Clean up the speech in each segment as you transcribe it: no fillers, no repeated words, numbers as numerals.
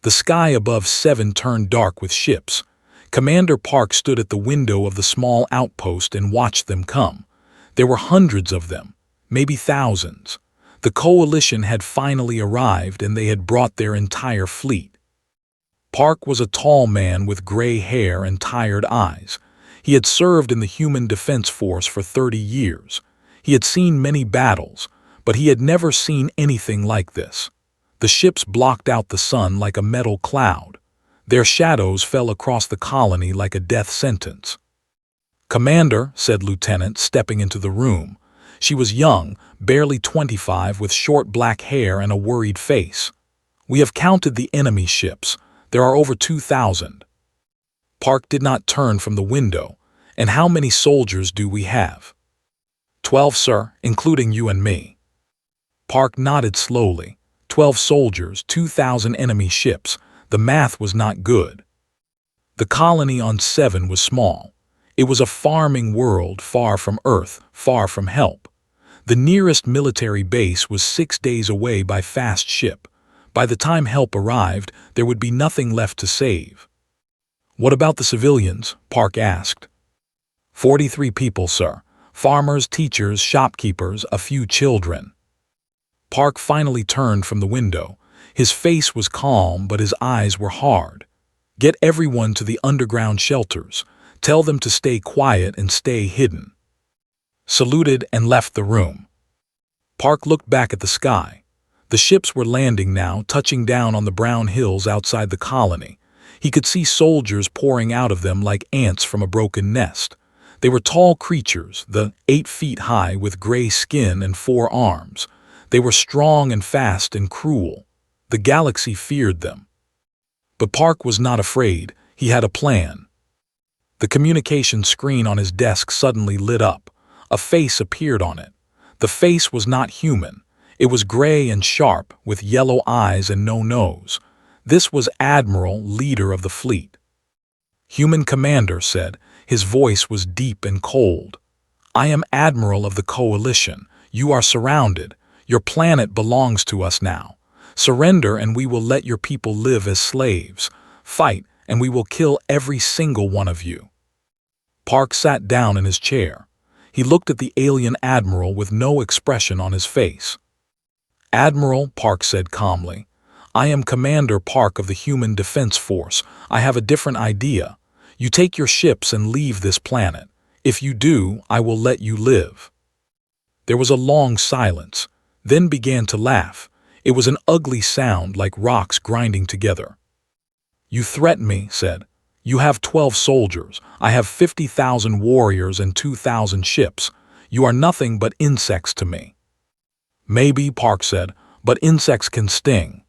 The sky above 7 turned dark with ships. Commander Park stood at the window of the small outpost and watched them come. There were hundreds of them, maybe thousands. The coalition had finally arrived and they had brought their entire fleet. Park was a tall man with gray hair and tired eyes. He had served in the Human Defense Force for 30 years. He had seen many battles, but he had never seen anything like this. The ships blocked out the sun like a metal cloud. Their shadows fell across the colony like a death sentence. "Commander," said Lieutenant, stepping into the room. She was young, barely 25, with short black hair and a worried face. "We have counted the enemy ships. There are over 2,000. Park did not turn from the window. "And how many soldiers do we have?" 12, sir, including you and me." Park nodded slowly. 12 soldiers, 2,000 enemy ships. The math was not good. The colony on 7 was small. It was a farming world, far from Earth, far from help. The nearest military base was 6 days away by fast ship. By the time help arrived, there would be nothing left to save. "What about the civilians?" Park asked. 43 people, sir. Farmers, teachers, shopkeepers, a few children." Park finally turned from the window. His face was calm, but his eyes were hard. "Get everyone to the underground shelters. Tell them to stay quiet and stay hidden." Saluted and left the room. Park looked back at the sky. The ships were landing now, touching down on the brown hills outside the colony. He could see soldiers pouring out of them like ants from a broken nest. They were tall creatures, 8 feet high, with gray skin and 4 arms. They were strong and fast and cruel. The galaxy feared them. But Park was not afraid. He had a plan. The communication screen on his desk suddenly lit up. A face appeared on it. The face was not human. It was gray and sharp, with yellow eyes and no nose. This was Admiral, leader of the fleet. "Human Commander," said. His voice was deep and cold. "I am Admiral of the Coalition. You are surrounded. Your planet belongs to us now. Surrender and we will let your people live as slaves. Fight and we will kill every single one of you." Park sat down in his chair. He looked at the alien admiral with no expression on his face. "Admiral," Park said calmly, "I am Commander Park of the Human Defense Force. I have a different idea. You take your ships and leave this planet. If you do, I will let you live." There was a long silence, then began to laugh. It was an ugly sound like rocks grinding together. "You threaten me," said. "You have 12 soldiers. I have 50,000 warriors and 2,000 ships. You are nothing but insects to me." "Maybe," Park said, "but insects can sting."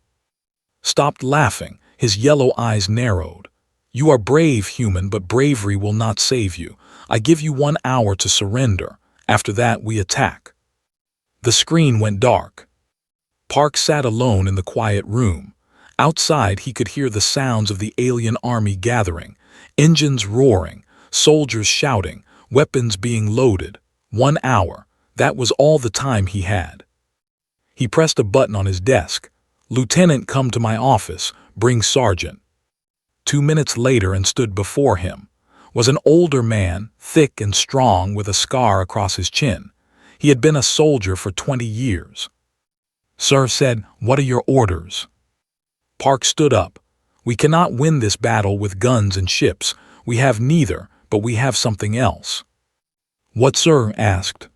Stopped laughing. His yellow eyes narrowed. "You are brave, human, but bravery will not save you. I give you 1 hour to surrender. After that, we attack." The screen went dark. Park sat alone in the quiet room. Outside, he could hear the sounds of the alien army gathering, engines roaring, soldiers shouting, weapons being loaded. 1 hour. That was all the time he had. He pressed a button on his desk. "Lieutenant, come to my office. Bring Sergeant." 2 minutes later and stood before him was an older man, thick and strong, with a scar across his chin. He had been a soldier for 20 years. "Sir," said, "what are your orders?" Park stood up. "We cannot win this battle with guns and ships. We have neither, but we have something else." "What, sir?" asked.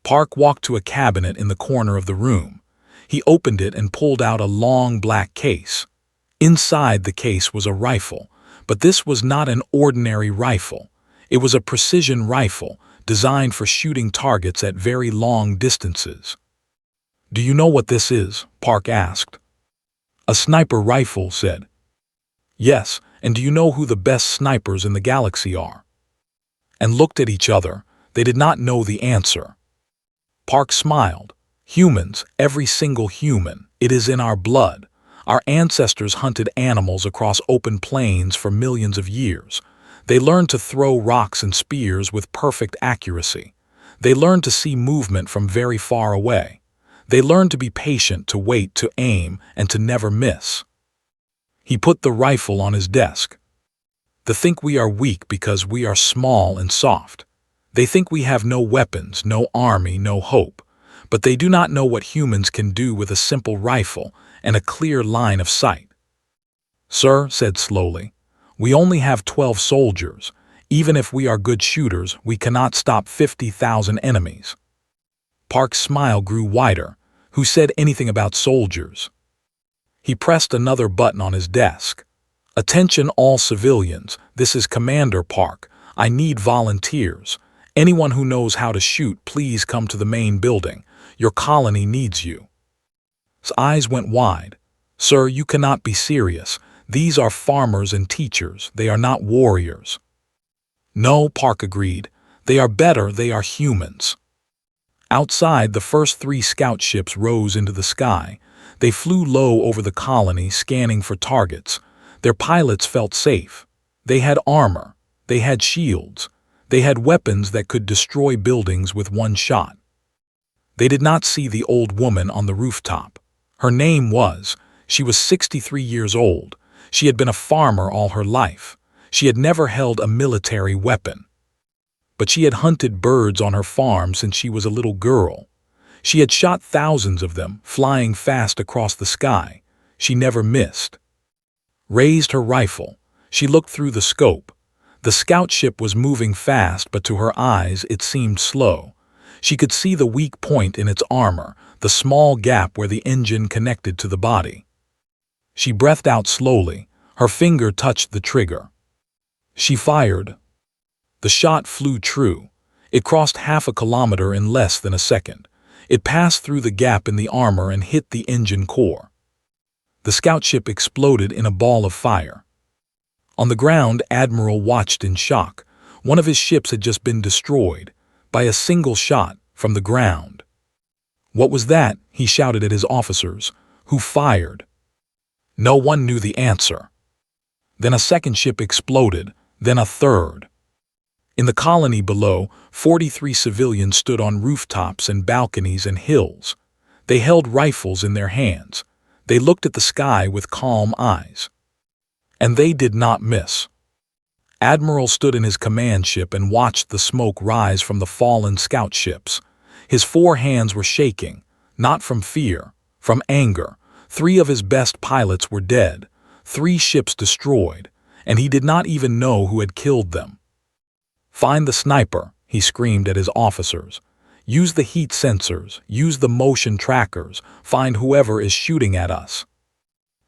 Park walked to a cabinet in the corner of the room. He opened it and pulled out a long black case. Inside the case was a rifle, but this was not an ordinary rifle. It was a precision rifle, designed for shooting targets at very long distances. "Do you know what this is?" Park asked. "A sniper rifle," said. "Yes, and do you know who the best snipers in the galaxy are?" And looked at each other. They did not know the answer. Park smiled. "Humans, every single human. It is in our blood. Our ancestors hunted animals across open plains for millions of years. They learned to throw rocks and spears with perfect accuracy. They learned to see movement from very far away. They learned to be patient, to wait, to aim, and to never miss." He put the rifle on his desk. They think we are weak because we are small and soft. They think we have no weapons, no army, no hope. But they do not know what humans can do with a simple rifle and a clear line of sight. Sir said slowly, we only have 12 soldiers. Even if we are good shooters, we cannot stop 50,000 enemies. Park's smile grew wider. Who said anything about soldiers? He pressed another button on his desk. Attention all civilians, this is Commander Park. I need volunteers. Anyone who knows how to shoot, please come to the main building. Your colony needs you. His eyes went wide. Sir, you cannot be serious. These are farmers and teachers. They are not warriors. No, Park agreed. They are better. They are humans. Outside, the first 3 scout ships rose into the sky. They flew low over the colony, scanning for targets. Their pilots felt safe. They had armor. They had shields. They had weapons that could destroy buildings with one shot. They did not see the old woman on the rooftop. Her name was, she was 63 years old. She had been a farmer all her life. She had never held a military weapon. But she had hunted birds on her farm since she was a little girl. She had shot thousands of them, flying fast across the sky. She never missed. Raised her rifle. She looked through the scope. The scout ship was moving fast, but to her eyes it seemed slow. She could see the weak point in its armor, the small gap where the engine connected to the body. She breathed out slowly. Her finger touched the trigger. She fired. The shot flew true. It crossed half a kilometer in less than a second. It passed through the gap in the armor and hit the engine core. The scout ship exploded in a ball of fire. On the ground, Admiral watched in shock. One of his ships had just been destroyed by a single shot from the ground. What was that? He shouted at his officers. Who fired? No one knew the answer. Then a second ship exploded, then a third. In the colony below, 43 civilians stood on rooftops and balconies and hills. They held rifles in their hands. They looked at the sky with calm eyes. And they did not miss. Admiral stood in his command ship and watched the smoke rise from the fallen scout ships. His 4 hands were shaking, not from fear, from anger. 3 of his best pilots were dead, 3 ships destroyed, and he did not even know who had killed them. Find the sniper, he screamed at his officers. Use the heat sensors, use the motion trackers, find whoever is shooting at us.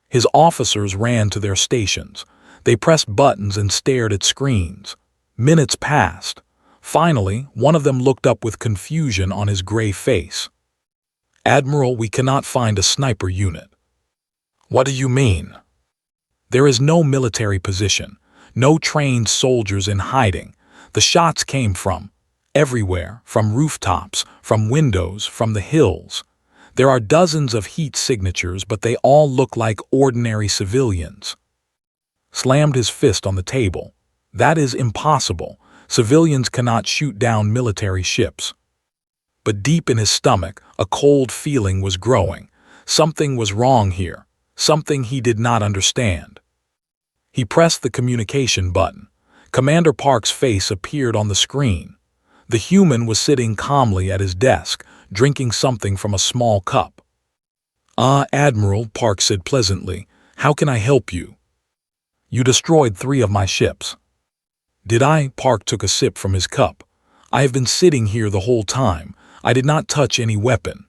His officers ran to their stations. They pressed buttons and stared at screens. Minutes passed. Finally, one of them looked up with confusion on his gray face. Admiral, we cannot find a sniper unit. What do you mean? There is no military position, no trained soldiers in hiding. The shots came from everywhere, from rooftops, from windows, from the hills. There are dozens of heat signatures, but they all look like ordinary civilians. Slammed his fist on the table. That is impossible. Civilians cannot shoot down military ships. But deep in his stomach, a cold feeling was growing. Something was wrong here. Something he did not understand. He pressed the communication button. Commander Park's face appeared on the screen. The human was sitting calmly at his desk, drinking something from a small cup. Admiral, Park said pleasantly. How can I help you? You destroyed 3 of my ships. Did I? Park took a sip from his cup. I have been sitting here the whole time. I did not touch any weapon.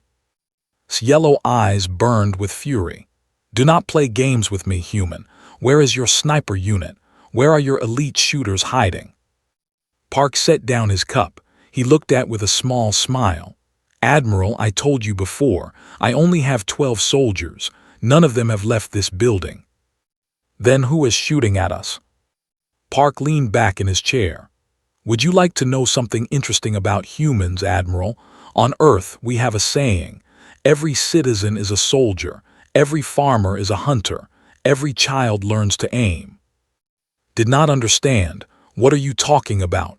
His yellow eyes burned with fury. Do not play games with me, human. Where is your sniper unit? Where are your elite shooters hiding? Park set down his cup. He looked at with a small smile. Admiral, I told you before, I only have 12 soldiers. None of them have left this building. Then who is shooting at us? Park leaned back in his chair. Would you like to know something interesting about humans, Admiral? On Earth, we have a saying. Every citizen is a soldier. Every farmer is a hunter. Every child learns to aim. Did not understand. What are you talking about?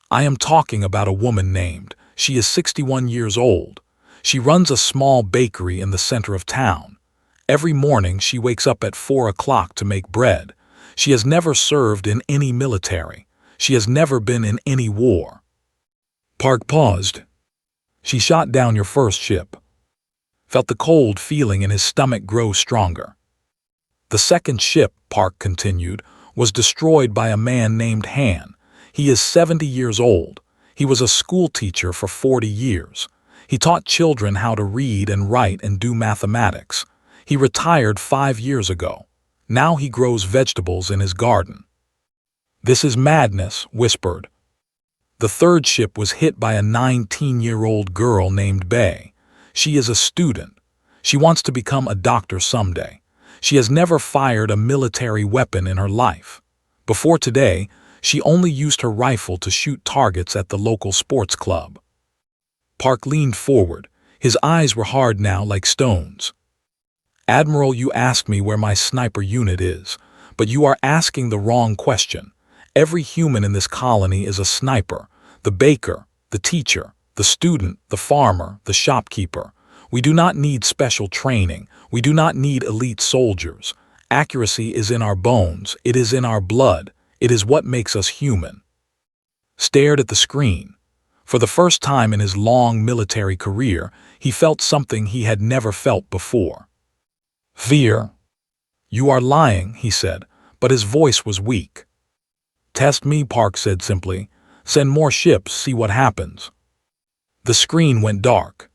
I am talking about a woman named. She is 61 years old. She runs a small bakery in the center of town. Every morning she wakes up at 4 o'clock to make bread. She has never served in any military. She has never been in any war. Park paused. She shot down your first ship. Felt the cold feeling in his stomach grow stronger. The second ship, Park continued, was destroyed by a man named Han. He is 70 years old. He was a school teacher for 40 years. He taught children how to read and write and do mathematics. He retired 5 years ago. Now he grows vegetables in his garden. This is madness, whispered. The third ship was hit by a 19-year-old girl named Bay. She is a student. She wants to become a doctor someday. She has never fired a military weapon in her life. Before today, she only used her rifle to shoot targets at the local sports club. Park leaned forward. His eyes were hard now like stones. Admiral, you asked me where my sniper unit is, but you are asking the wrong question. Every human in this colony is a sniper. The baker, the teacher, the student, the farmer, the shopkeeper. We do not need special training. We do not need elite soldiers. Accuracy is in our bones. It is in our blood. It is what makes us human. Stared at the screen. For the first time in his long military career, he felt something he had never felt before. Fear. You are lying, he said, but his voice was weak. Test me, Park said simply. Send more ships, see what happens. The screen went dark.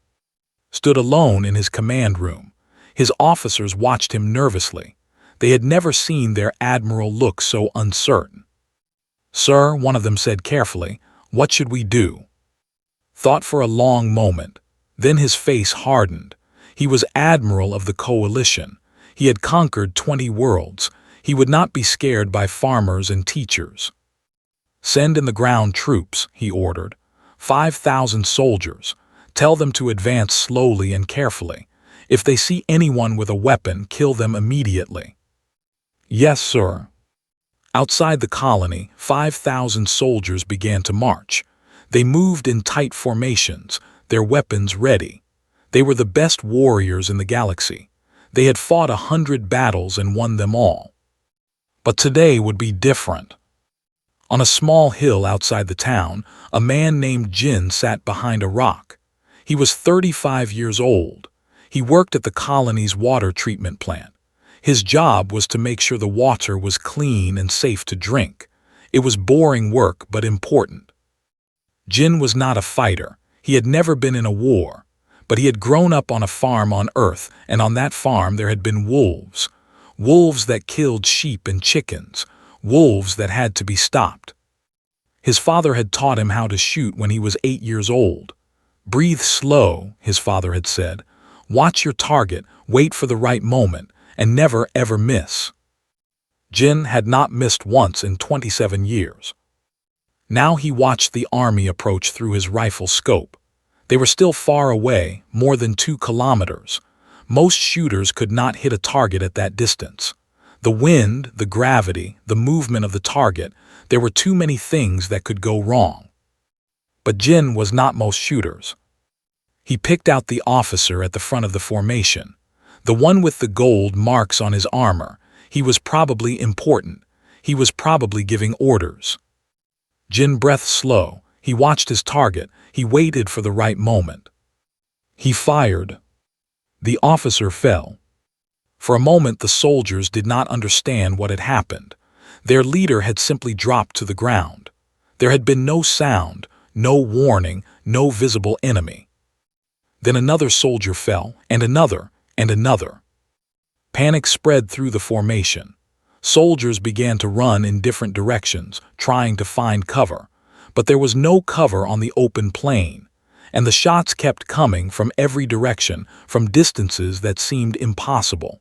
Stood alone in his command room. His officers watched him nervously. They had never seen their admiral look so uncertain. Sir, one of them said carefully, what should we do? Thought for a long moment. Then his face hardened. He was admiral of the coalition. He had conquered 20 worlds. He would not be scared by farmers and teachers. Send in the ground troops, he ordered. 5,000 soldiers. Tell them to advance slowly and carefully. If they see anyone with a weapon, kill them immediately. Yes, sir. Outside the colony, 5,000 soldiers began to march. They moved in tight formations, their weapons ready. They were the best warriors in the galaxy. They had fought 100 battles and won them all. But today would be different. On a small hill outside the town, a man named Jin sat behind a rock. He was 35 years old. He worked at the colony's water treatment plant. His job was to make sure the water was clean and safe to drink. It was boring work, but important. Jin was not a fighter. He had never been in a war. But he had grown up on a farm on Earth, and on that farm there had been wolves. Wolves that killed sheep and chickens. Wolves that had to be stopped. His father had taught him how to shoot when he was 8 years old. Breathe slow, his father had said. Watch your target, wait for the right moment, and never ever miss. Jin had not missed once in 27 years. Now he watched the army approach through his rifle scope. They were still far away, more than 2 kilometers. Most shooters could not hit a target at that distance. The wind, the gravity, the movement of the target, there were too many things that could go wrong. But Jin was not most shooters. He picked out the officer at the front of the formation, the one with the gold marks on his armor. He was probably important. He was probably giving orders. Jin breathed slow. He watched his target. He waited for the right moment. He fired. The officer fell. For a moment the soldiers did not understand what had happened. Their leader had simply dropped to the ground. There had been no sound, no warning, no visible enemy. Then another soldier fell, and another, and another. Panic spread through the formation. Soldiers began to run in different directions, trying to find cover. But there was no cover on the open plain, and the shots kept coming from every direction, from distances that seemed impossible.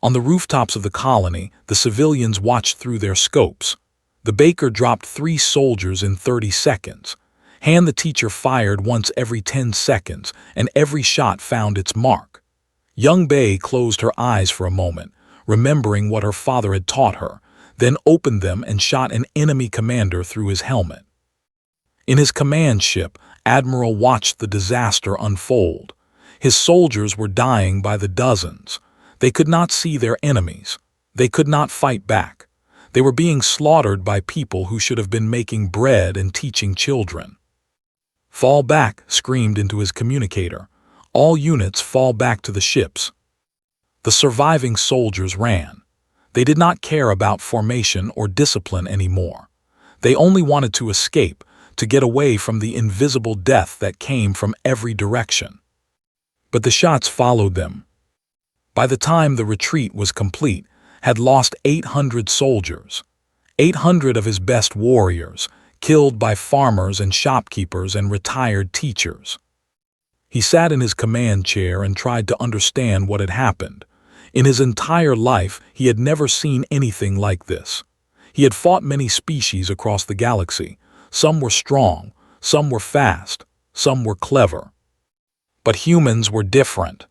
On the rooftops of the colony, the civilians watched through their scopes. The baker dropped 3 soldiers in 30 seconds. Han the teacher fired once every 10 seconds, and every shot found its mark. Young Bay closed her eyes for a moment, remembering what her father had taught her, then opened them and shot an enemy commander through his helmet. In his command ship, Admiral watched the disaster unfold. His soldiers were dying by the dozens. They could not see their enemies. They could not fight back. They were being slaughtered by people who should have been making bread and teaching children. "Fall back," screamed into his communicator. "All units fall back to the ships." The surviving soldiers ran. They did not care about formation or discipline anymore. They only wanted to escape, to get away from the invisible death that came from every direction. But the shots followed them. By the time the retreat was complete, had lost 800 soldiers, 800 of his best warriors, killed by farmers and shopkeepers and retired teachers. He sat in his command chair and tried to understand what had happened. In his entire life, he had never seen anything like this. He had fought many species across the galaxy. Some were strong, some were fast, some were clever. But humans were different.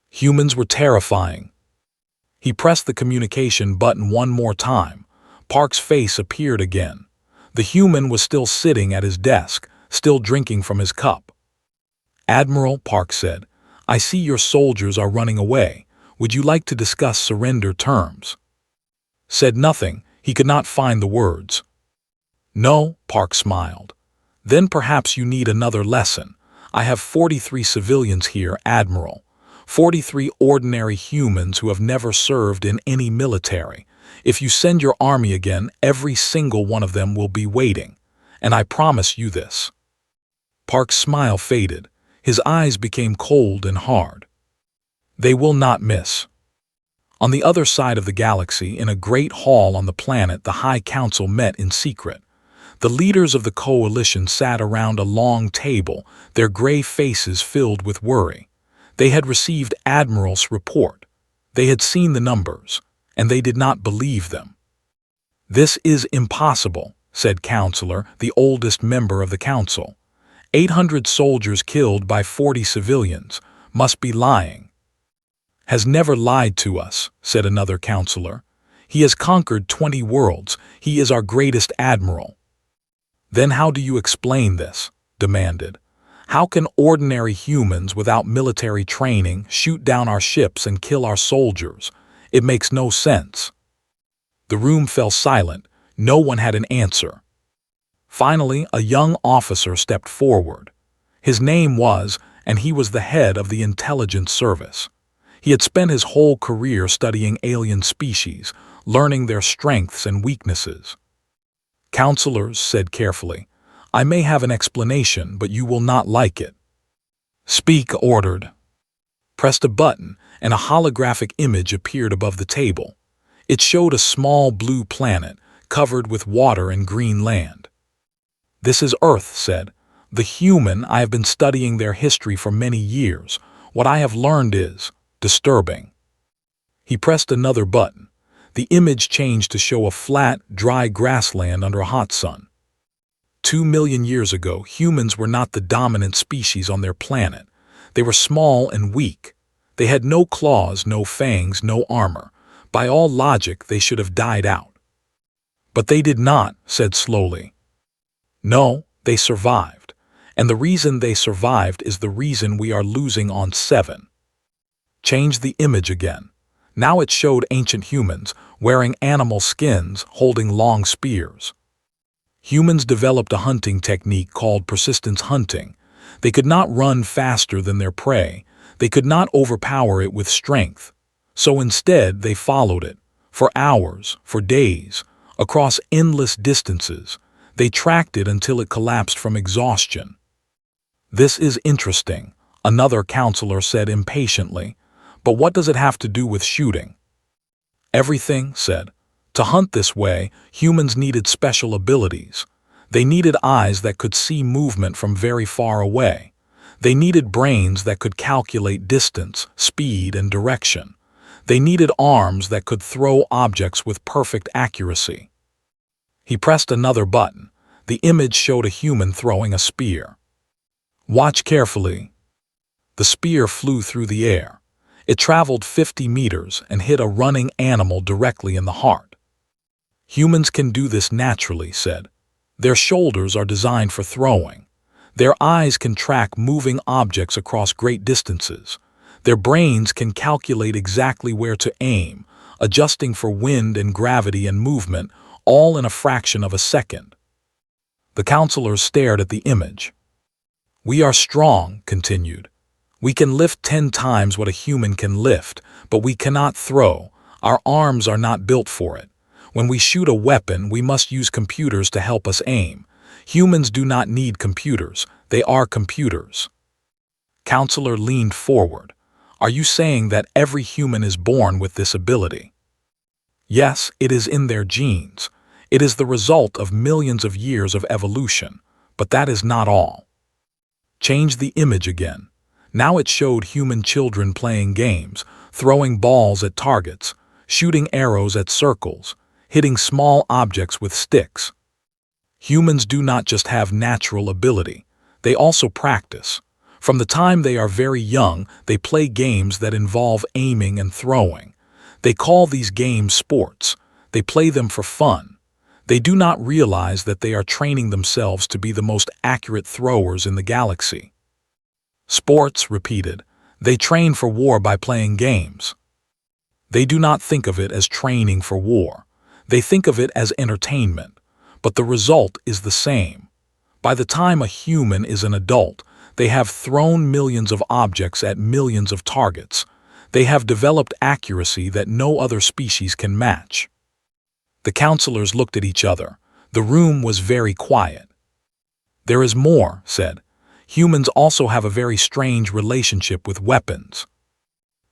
Humans were terrifying. He pressed the communication button one more time. Park's face appeared again. The human was still sitting at his desk, still drinking from his cup. "Admiral," Park said, "I see your soldiers are running away. Would you like to discuss surrender terms?" Said nothing. He could not find the words. "No," Park smiled. "Then perhaps you need another lesson. I have 43 civilians here, Admiral. 43 ordinary humans who have never served in any military. If you send your army again, every single one of them will be waiting. And I promise you this." Park's smile faded. His eyes became cold and hard. "They will not miss." On the other side of the galaxy, in a great hall on the planet, the High Council met in secret. The leaders of the coalition sat around a long table, their gray faces filled with worry. They had received Admiral's report. They had seen the numbers, and they did not believe them. "This is impossible," said Counselor, the oldest member of the council. 800 soldiers killed by 40 civilians. Must be lying." "Has never lied to us," said another counselor. "He has conquered 20 worlds. He is our greatest admiral." "Then how do you explain this?" demanded. "How can ordinary humans without military training shoot down our ships and kill our soldiers? It makes no sense." The room fell silent. No one had an answer. Finally, a young officer stepped forward. His name was, and he was the head of the intelligence service. He had spent his whole career studying alien species, learning their strengths and weaknesses. "Counselors," said carefully, "I may have an explanation, but you will not like it." "Speak," ordered. Pressed a button, and a holographic image appeared above the table. It showed a small blue planet, covered with water and green land. "This is Earth," said. "The human, I have been studying their history for many years. What I have learned is disturbing." He pressed another button. The image changed to show a flat, dry grassland under a hot sun. 2 million years ago, humans were not the dominant species on their planet. They were small and weak. They had no claws, no fangs, no armor. By all logic, they should have died out. "But they did not," said slowly. "No, they survived. And the reason they survived is the reason we are losing on 7. Changed the image again. Now it showed ancient humans, wearing animal skins, holding long spears. Humans developed a hunting technique called persistence hunting. They could not run faster than their prey. They could not overpower it with strength. So instead, they followed it. For hours, for days, across endless distances. They tracked it until it collapsed from exhaustion. "This is interesting," another counselor said impatiently. "But what does it have to do with shooting?" "Everything," said. "To hunt this way, humans needed special abilities. They needed eyes that could see movement from very far away. They needed brains that could calculate distance, speed, and direction. They needed arms that could throw objects with perfect accuracy." He pressed another button. The image showed a human throwing a spear. "Watch carefully." The spear flew through the air. It traveled 50 meters and hit a running animal directly in the heart. "Humans can do this naturally," said. "Their shoulders are designed for throwing. Their eyes can track moving objects across great distances. Their brains can calculate exactly where to aim, adjusting for wind and gravity and movement, all in a fraction of a second. The counselors stared at the image. "We are strong," continued. "We can lift 10 times what a human can lift, but we cannot throw. Our arms are not built for it. When we shoot a weapon, we must use computers to help us aim. Humans do not need computers. They are computers." Counselor leaned forward. "Are you saying that every human is born with this ability?" "Yes, it is in their genes. It is the result of millions of years of evolution. But that is not all." Change the image again. Now it showed human children playing games, throwing balls at targets, shooting arrows at circles, hitting small objects with sticks. Humans do not just have natural ability. They also practice. From the time they are very young, they play games that involve aiming and throwing. They call these games sports. They play them for fun. They do not realize that they are training themselves to be the most accurate throwers in the galaxy. "Sports," repeated. "They train for war by playing games." They do not think of it as training for war. They think of it as entertainment. But the result is the same. By the time a human is an adult, they have thrown millions of objects at millions of targets. They have developed accuracy that no other species can match. The counselors looked at each other. The room was very quiet. "There is more," said. "Humans also have a very strange relationship with weapons."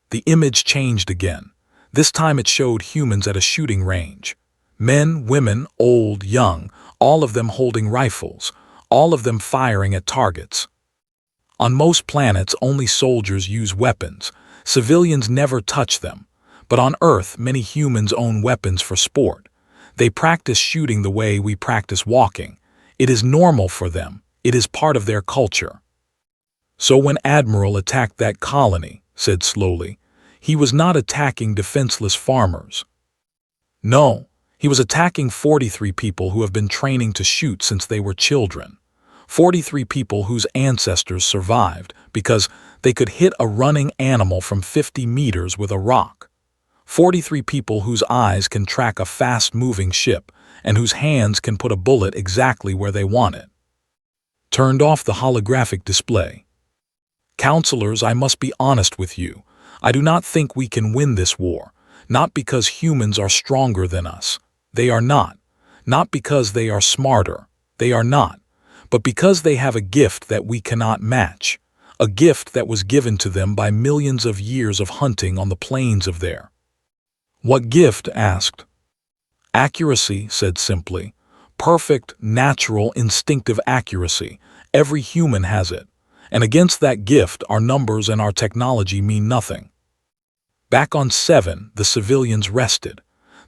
The image changed again. This time it showed humans at a shooting range. Men, women, old, young, all of them holding rifles, all of them firing at targets. On most planets, only soldiers use weapons. Civilians never touch them. But on Earth, many humans own weapons for sport. They practice shooting the way we practice walking. It is normal for them. It is part of their culture. "So when Admiral attacked that colony," said slowly, "he was not attacking defenseless farmers. No, he was attacking 43 people who have been training to shoot since they were children. 43 people whose ancestors survived because they could hit a running animal from 50 meters with a rock. 43 people whose eyes can track a fast-moving ship and whose hands can put a bullet exactly where they want it." Turned off the holographic display. "Counselors, I must be honest with you. I do not think we can win this war, not because humans are stronger than us. They are not. Not because they are smarter. They are not. But because they have a gift that we cannot match. A gift that was given to them by millions of years of hunting on the plains of there." "What gift?" asked. "Accuracy," said simply. "Perfect, natural, instinctive accuracy. Every human has it. And against that gift, our numbers and our technology mean nothing." Back on 7, the civilians rested.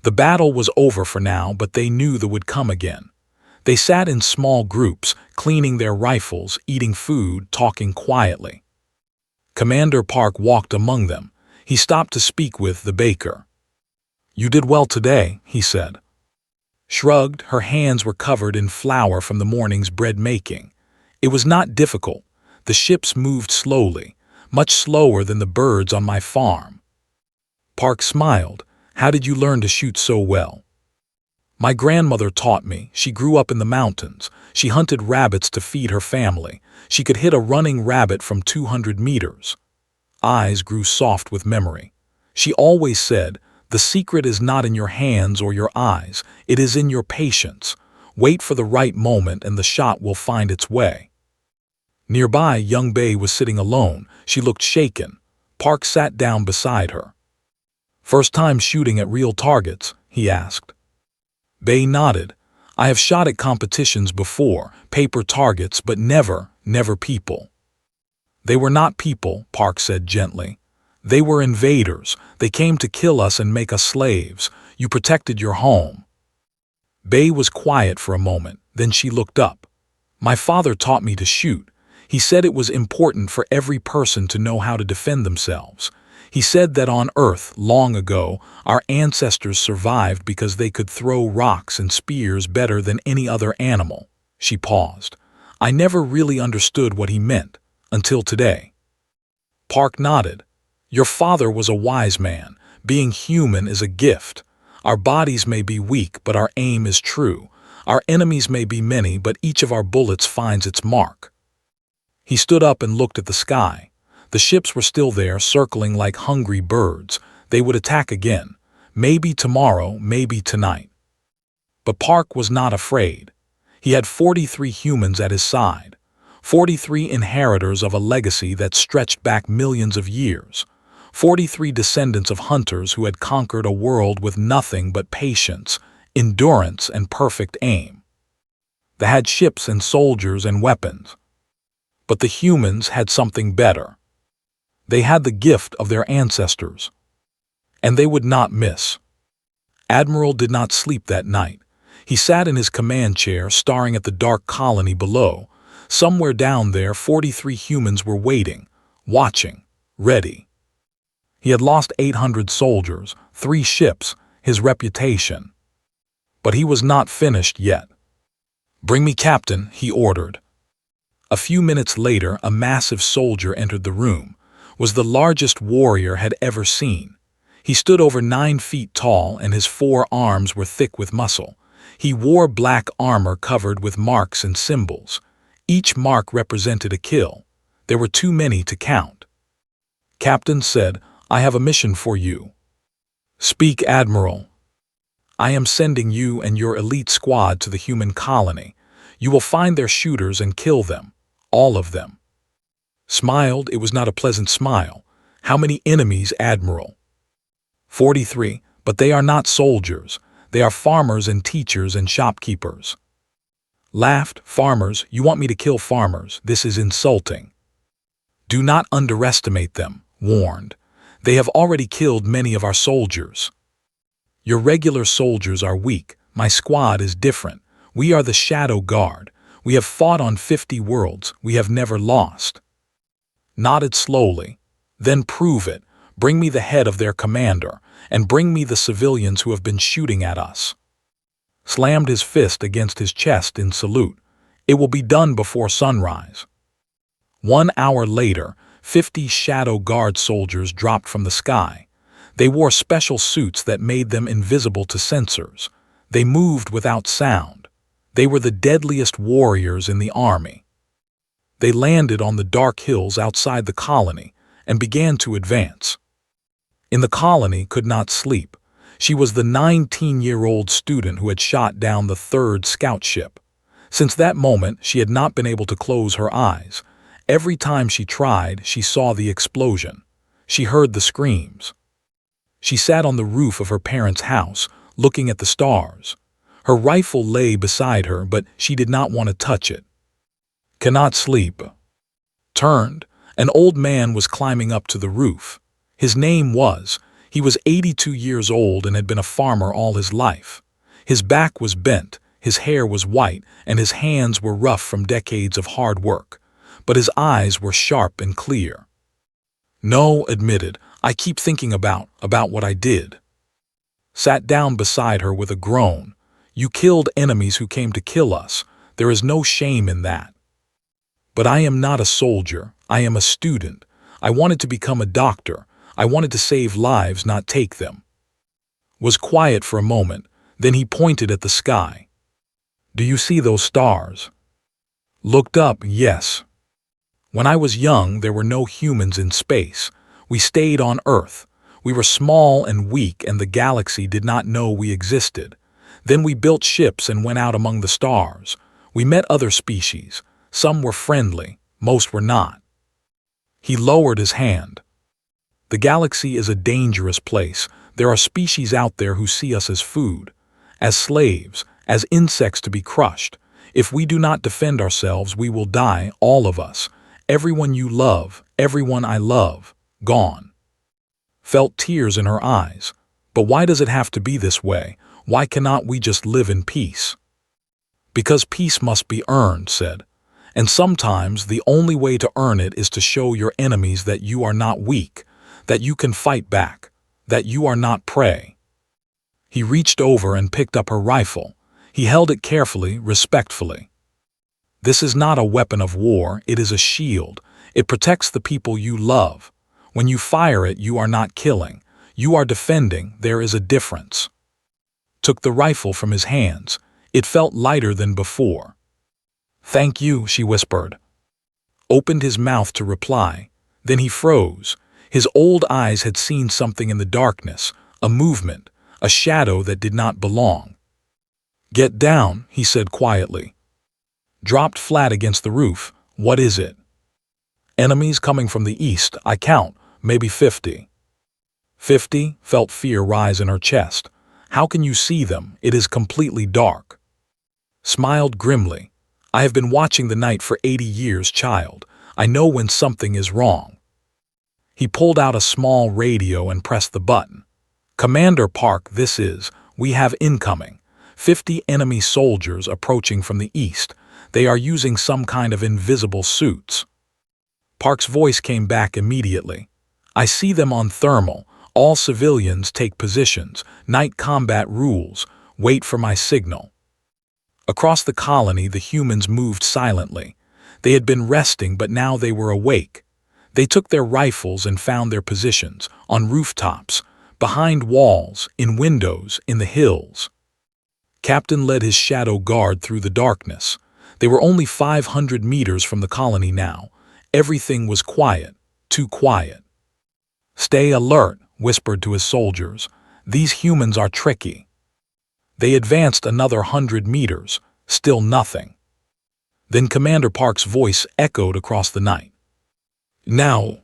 The battle was over for now, but they knew the would come again. They sat in small groups, cleaning their rifles, eating food, talking quietly. Commander Park walked among them. He stopped to speak with the baker. "You did well today," he said. Shrugged, her hands were covered in flour from the morning's bread making. It was not difficult. The ships moved slowly, much slower than the birds on my farm. Park smiled. "How did you learn to shoot so well?" "My grandmother taught me. She grew up in the mountains. She hunted rabbits to feed her family. She could hit a running rabbit from 200 meters. Eyes grew soft with memory. She always said, "The secret is not in your hands or your eyes. It is in your patience. Wait for the right moment and the shot will find its way." Nearby, young Bay was sitting alone. She looked shaken. Park sat down beside her. "First time shooting at real targets?" he asked. Bay nodded. "I have shot at competitions before, paper targets, but never people." "They were not people," Park said gently. "They were invaders. They came to kill us and make us slaves. You protected your home." Bay was quiet for a moment, then she looked up. "My father taught me to shoot. He said it was important for every person to know how to defend themselves. He said that on Earth, long ago, our ancestors survived because they could throw rocks and spears better than any other animal." She paused. "I never really understood what he meant, until today." Park nodded. Your father was a wise man. Being human is a gift. Our bodies may be weak, but our aim is true. Our enemies may be many, but each of our bullets finds its mark. He stood up and looked at the sky. The ships were still there, circling like hungry birds. They would attack again. Maybe tomorrow, maybe tonight. But Park was not afraid. He had 43 humans at his side. 43 inheritors of a legacy that stretched back millions of years. 43 descendants of hunters who had conquered a world with nothing but patience, endurance, and perfect aim. They had ships and soldiers and weapons. But the humans had something better. They had the gift of their ancestors. And they would not miss. Admiral did not sleep that night. He sat in his command chair, staring at the dark colony below. Somewhere down there, 43 humans were waiting, watching, ready. He had lost 800 soldiers, 3 ships, his reputation. But he was not finished yet. "Bring me Captain," he ordered. A few minutes later, a massive soldier entered the room. Was the largest warrior had ever seen. He stood over 9 feet tall, and his 4 arms were thick with muscle. He wore black armor covered with marks and symbols. Each mark represented a kill. There were too many to count. Captain said, "I have a mission for you." "Speak, Admiral." "I am sending you and your elite squad to the human colony. You will find their shooters and kill them. All of them." Smiled. It was not a pleasant smile. "How many enemies, Admiral?" 43, but they are not soldiers. They are farmers and teachers and shopkeepers. Laughed. "Farmers? You want me to kill farmers? This is insulting." "Do not underestimate them," warned. "They have already killed many of our soldiers." "Your regular soldiers are weak. My squad is different. We are the Shadow Guard. We have fought on 50 worlds. We have never lost." Nodded slowly. "Then prove it. Bring me the head of their commander, and bring me the civilians who have been shooting at us." Slammed his fist against his chest in salute. "It will be done before sunrise." 1 hour later, 50 Shadow Guard soldiers dropped from the sky. They wore special suits that made them invisible to sensors. They moved without sound. They were the deadliest warriors in the army. They landed on the dark hills outside the colony and began to advance. In the colony could not sleep. She was the 19-year-old student who had shot down the 3rd scout ship. Since that moment, she had not been able to close her eyes. Every time she tried, she saw the explosion. She heard the screams. She sat on the roof of her parents' house, looking at the stars. Her rifle lay beside her, but she did not want to touch it. Cannot sleep. Turned. An old man was climbing up to the roof. His name was. He was 82 years old and had been a farmer all his life. His back was bent, his hair was white, and his hands were rough from decades of hard work. But his eyes were sharp and clear. "No," admitted, "I keep thinking about what I did." Sat down beside her with a groan. "You killed enemies who came to kill us. There is no shame in that." "But I am not a soldier. I am a student. I wanted to become a doctor. I wanted to save lives, not take them." Was quiet for a moment, then he pointed at the sky. "Do you see those stars?" Looked up. "Yes. When I was young, there were no humans in space. We stayed on Earth. We were small and weak, and the galaxy did not know we existed. Then we built ships and went out among the stars. We met other species. Some were friendly, most were not." He lowered his hand. "The galaxy is a dangerous place. There are species out there who see us as food, as slaves, as insects to be crushed. If we do not defend ourselves, we will die, all of us. Everyone you love, everyone I love, gone." Felt tears in her eyes. "But why does it have to be this way? Why cannot we just live in peace?" "Because peace must be earned," said. "And sometimes the only way to earn it is to show your enemies that you are not weak, that you can fight back, that you are not prey." He reached over and picked up her rifle. He held it carefully, respectfully. "This is not a weapon of war, it is a shield. It protects the people you love. When you fire it, you are not killing. You are defending. There is a difference. Took the rifle from his hands. It felt lighter than before. Thank you, she whispered. Opened his mouth to reply. Then he froze. His old eyes had seen something in the darkness, a movement, a shadow that did not belong. Get down, he said quietly. Dropped flat against the roof. What is it? Enemies coming from the east, I count, maybe 50. 50? Felt fear rise in her chest. How can you see them? It is completely dark. Smiled grimly. I have been watching the night for 80 years, child. I know when something is wrong. He pulled out a small radio and pressed the button. Commander Park, this is, we have incoming. 50 enemy soldiers approaching from the east. They are using some kind of invisible suits. Park's voice came back immediately. I see them on thermal. All civilians take positions. Night combat rules. Wait for my signal. Across the colony, the humans moved silently. They had been resting, but now they were awake. They took their rifles and found their positions, on rooftops, behind walls, in windows, in the hills. Captain led his shadow guard through the darkness. They were only 500 meters from the colony now. Everything was quiet, too quiet. Stay alert, whispered to his soldiers. These humans are tricky. They advanced another 100 meters, still nothing. Then Commander Park's voice echoed across the night. Now,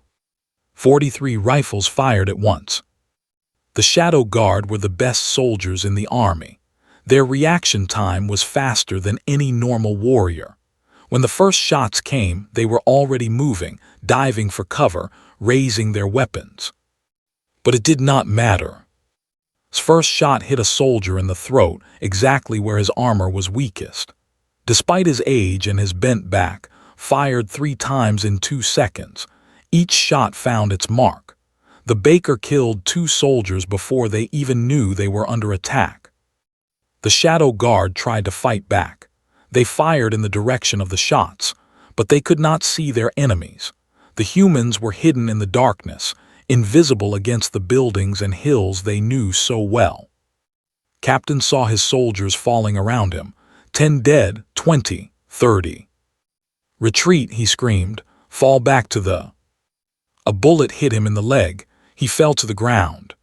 43 rifles fired at once. The Shadow Guard were the best soldiers in the army. Their reaction time was faster than any normal warrior. When the first shots came, they were already moving, diving for cover, raising their weapons. But it did not matter. His first shot hit a soldier in the throat, exactly where his armor was weakest. Despite his age and his bent back, fired 3 times in 2 seconds. Each shot found its mark. The Baker killed 2 soldiers before they even knew they were under attack. The Shadow Guard tried to fight back. They fired in the direction of the shots, but they could not see their enemies. The humans were hidden in the darkness, invisible against the buildings and hills they knew so well. Captain saw his soldiers falling around him. 10 dead, 20, 30. Retreat, he screamed. Fall back to the... A bullet hit him in the leg. He fell to the ground.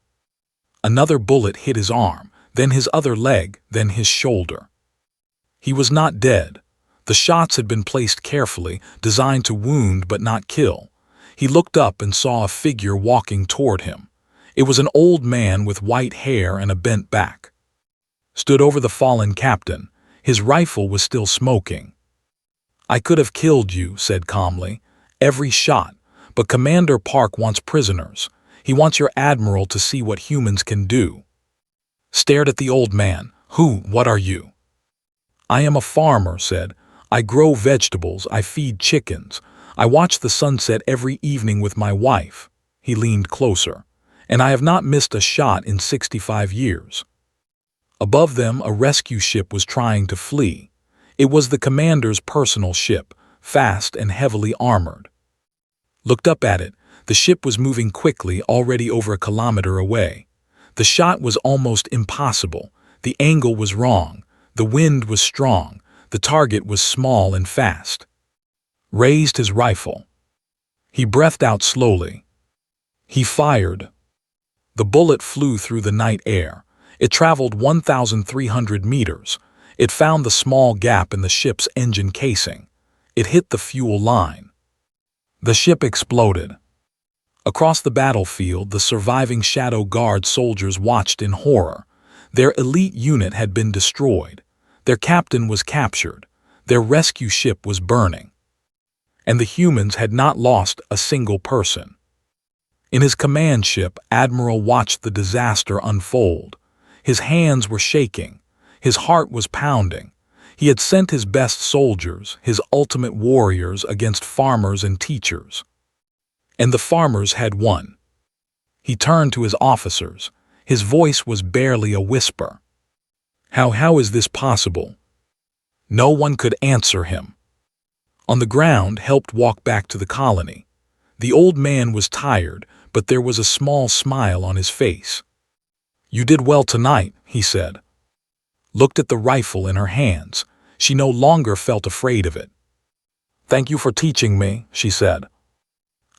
Another bullet hit his arm, then his other leg, then his shoulder. He was not dead. The shots had been placed carefully, designed to wound but not kill. He looked up and saw a figure walking toward him. It was an old man with white hair and a bent back. Stood over the fallen captain. His rifle was still smoking. I could have killed you, said calmly. Every shot. But Commander Park wants prisoners. He wants your admiral to see what humans can do. Stared at the old man. What are you? I am a farmer, said. I grow vegetables. I feed chickens. I watch the sunset every evening with my wife. He leaned closer. And I have not missed a shot in 65 years. Above them, a rescue ship was trying to flee. It was the commander's personal ship, fast and heavily armored. Looked up at it. The ship was moving quickly, already over a kilometer away. The shot was almost impossible. The angle was wrong. The wind was strong. The target was small and fast. Raised his rifle. He breathed out slowly. He fired. The bullet flew through the night air. It traveled 1,300 meters. It found the small gap in the ship's engine casing. It hit the fuel line. The ship exploded. Across the battlefield, the surviving Shadow Guard soldiers watched in horror. Their elite unit had been destroyed. Their captain was captured. Their rescue ship was burning. And the humans had not lost a single person. In his command ship, Admiral watched the disaster unfold. His hands were shaking. His heart was pounding. He had sent his best soldiers, his ultimate warriors, against farmers and teachers. And the farmers had won. He turned to his officers. His voice was barely a whisper. How is this possible? No one could answer him. On the ground, helped walk back to the colony. The old man was tired, but there was a small smile on his face. "You did well tonight," he said. Looked at the rifle in her hands. She no longer felt afraid of it. "Thank you for teaching me," she said.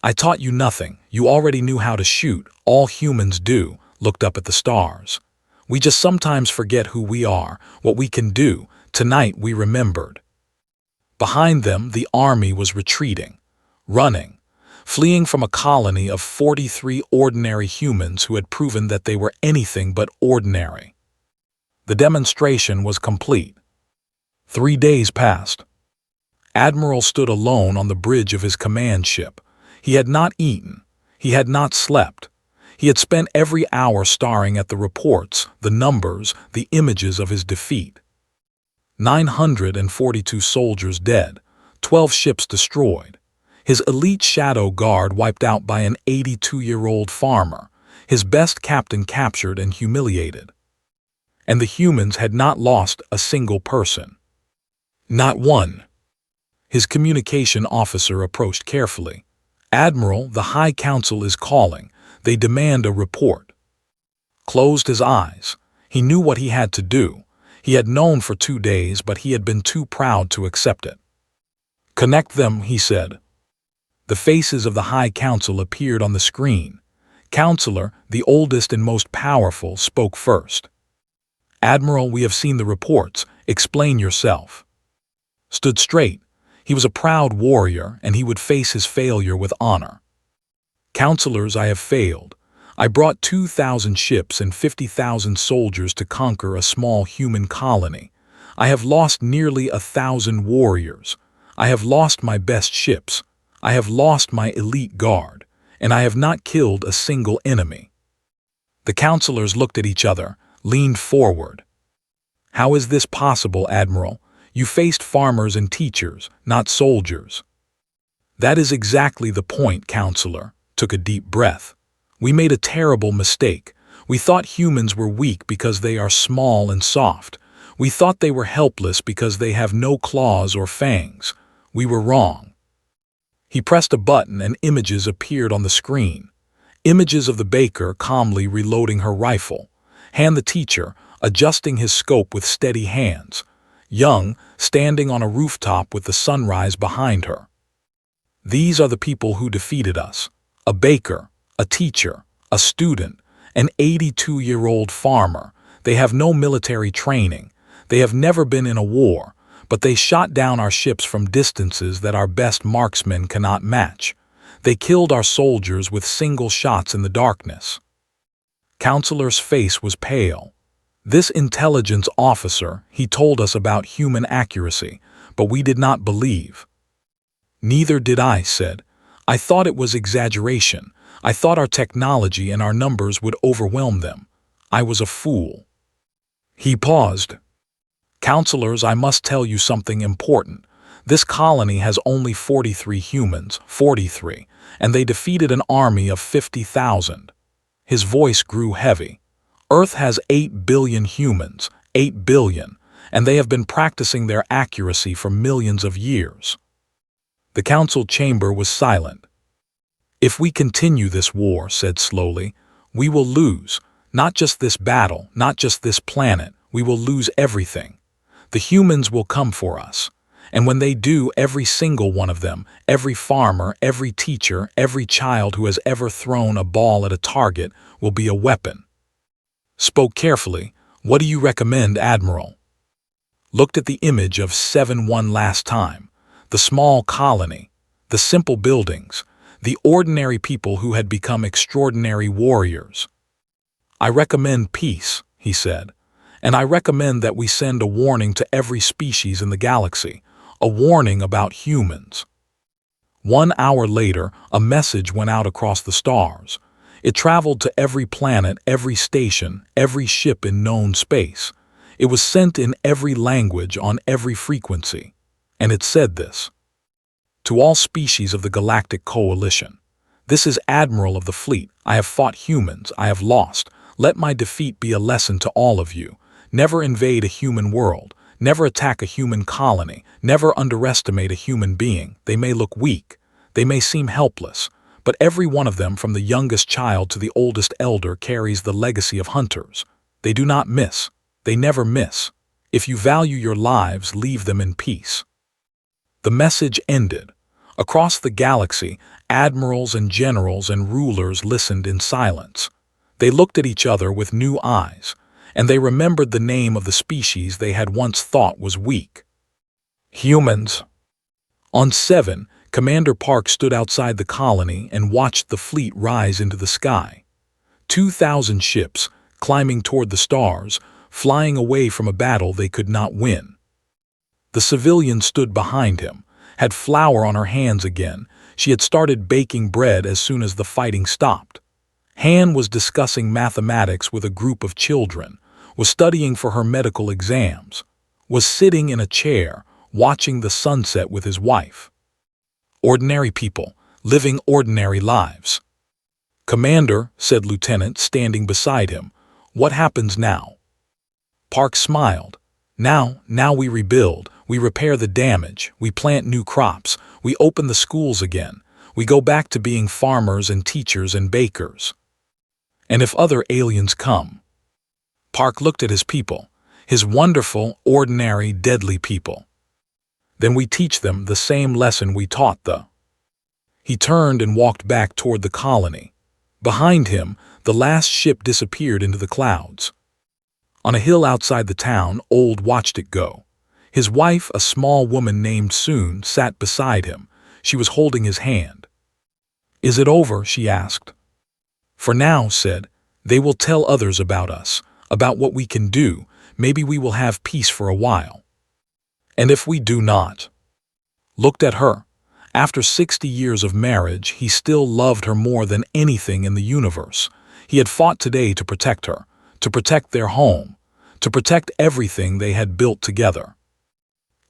"I taught you nothing. You already knew how to shoot. All humans do." Looked up at the stars. "We just sometimes forget who we are, what we can do. Tonight we remembered." Behind them, the army was retreating, running, fleeing from a colony of 43 ordinary humans who had proven that they were anything but ordinary. The demonstration was complete. 3 days passed. Admiral stood alone on the bridge of his command ship. He had not eaten. He had not slept. He had spent every hour staring at the reports, the numbers, the images of his defeat. 942 soldiers dead, 12 ships destroyed. His elite shadow guard wiped out by an 82-year-old farmer, his best captain captured and humiliated. And the humans had not lost a single person. Not one. His communication officer approached carefully. "Admiral, the High Council is calling. They demand a report." Closed his eyes. He knew what he had to do. He had known for 2 days, but he had been too proud to accept it. "Connect them," he said. The faces of the High Council appeared on the screen. Counselor, the oldest and most powerful, spoke first. "Admiral, we have seen the reports. Explain yourself." Stood straight. He was a proud warrior, and he would face his failure with honor. "Counselors, I have failed. I brought 2,000 ships and 50,000 soldiers to conquer a small human colony. I have lost nearly 1,000 warriors. I have lost my best ships. I have lost my elite guard, and I have not killed a single enemy." The counselors looked at each other, leaned forward. "How is this possible, Admiral? You faced farmers and teachers, not soldiers." "That is exactly the point, Counselor." Took a deep breath. "We made a terrible mistake. We thought humans were weak because they are small and soft. We thought they were helpless because they have no claws or fangs. We were wrong." He pressed a button and images appeared on the screen. Images of the baker calmly reloading her rifle. Han the teacher, adjusting his scope with steady hands. Young, standing on a rooftop with the sunrise behind her. "These are the people who defeated us. A baker, a teacher, a student, an 82-year-old farmer. They have no military training. They have never been in a war, but they shot down our ships from distances that our best marksmen cannot match. They killed our soldiers with single shots in the darkness." Counselor's face was pale. "This intelligence officer, he told us about human accuracy, but we did not believe." "Neither did I," said. "I thought it was exaggeration. I thought our technology and our numbers would overwhelm them. I was a fool." He paused. "Counselors, I must tell you something important. This colony has only 43 humans, 43, and they defeated an army of 50,000. His voice grew heavy. "Earth has 8 billion humans, 8 billion, and they have been practicing their accuracy for millions of years." The council chamber was silent. "If we continue this war," said slowly, "we will lose. Not just this battle, not just this planet. We will lose everything. The humans will come for us. And when they do, every single one of them, every farmer, every teacher, every child who has ever thrown a ball at a target will be a weapon." Spoke carefully. "What do you recommend, Admiral?" Looked at the image of 7-1 last time. The small colony, the simple buildings, the ordinary people who had become extraordinary warriors. "I recommend peace," he said, "and I recommend that we send a warning to every species in the galaxy, a warning about humans." 1 hour later, a message went out across the stars. It traveled to every planet, every station, every ship in known space. It was sent in every language on every frequency. And it said this: "To all species of the Galactic Coalition, this is Admiral of the Fleet. I have fought humans. I have lost. Let my defeat be a lesson to all of you. Never invade a human world. Never attack a human colony. Never underestimate a human being. They may look weak. They may seem helpless. But every one of them, from the youngest child to the oldest elder, carries the legacy of hunters. They do not miss. They never miss. If you value your lives, leave them in peace. The message ended. Across the galaxy, admirals and generals and rulers listened in silence. They looked at each other with new eyes, and they remembered the name of the species they had once thought was weak. Humans. On 7, Commander Park stood outside the colony and watched the fleet rise into the sky. 2,000 ships, climbing toward the stars, flying away from a battle they could not win. The civilian stood behind him, had flour on her hands again. She had started baking bread as soon as the fighting stopped. Han was discussing mathematics with a group of children, was studying for her medical exams, was sitting in a chair, watching the sunset with his wife. Ordinary people, living ordinary lives. "Commander," said Lieutenant, standing beside him, "what happens now?" Park smiled. Now we rebuild, we repair the damage, we plant new crops, we open the schools again, we go back to being farmers and teachers and bakers. And if other aliens come? Park looked at his people, his wonderful, ordinary, deadly people. Then we teach them the same lesson we taught the. He turned and walked back toward the colony. Behind him, the last ship disappeared into the clouds. On a hill outside the town, Old watched it go. His wife, a small woman named Soon, sat beside him. She was holding his hand. "Is it over?" she asked. "For now," said, "they will tell others about us, about what we can do. Maybe we will have peace for a while. And if we do not?" Looked at her. After 60 years of marriage, he still loved her more than anything in the universe. He had fought today to protect her, to protect their home, to protect everything they had built together.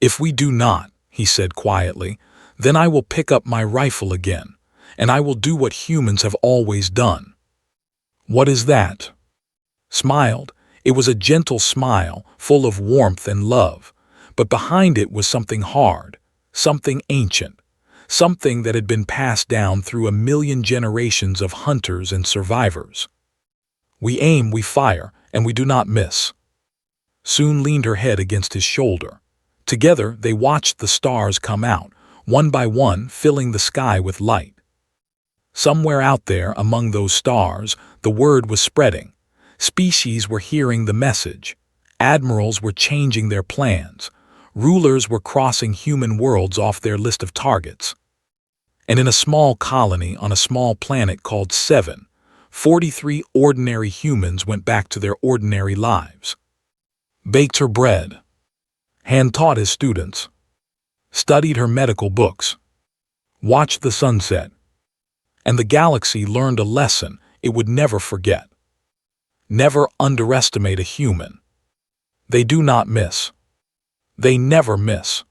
"If we do not," he said quietly, "then I will pick up my rifle again, and I will do what humans have always done." "What is that?" Smiled. It was a gentle smile, full of warmth and love, but behind it was something hard, something ancient, something that had been passed down through a million generations of hunters and survivors. "We aim, we fire, and we do not miss." Soon leaned her head against his shoulder. Together they watched the stars come out, one by one, filling the sky with light. Somewhere out there among those stars, the word was spreading. Species were hearing the message. Admirals were changing their plans. Rulers were crossing human worlds off their list of targets. And in a small colony on a small planet called 7, 43 ordinary humans went back to their ordinary lives. Baked her bread. Han taught his students. Studied her medical books. Watched the sunset. And the galaxy learned a lesson it would never forget. Never underestimate a human. They do not miss. They never miss.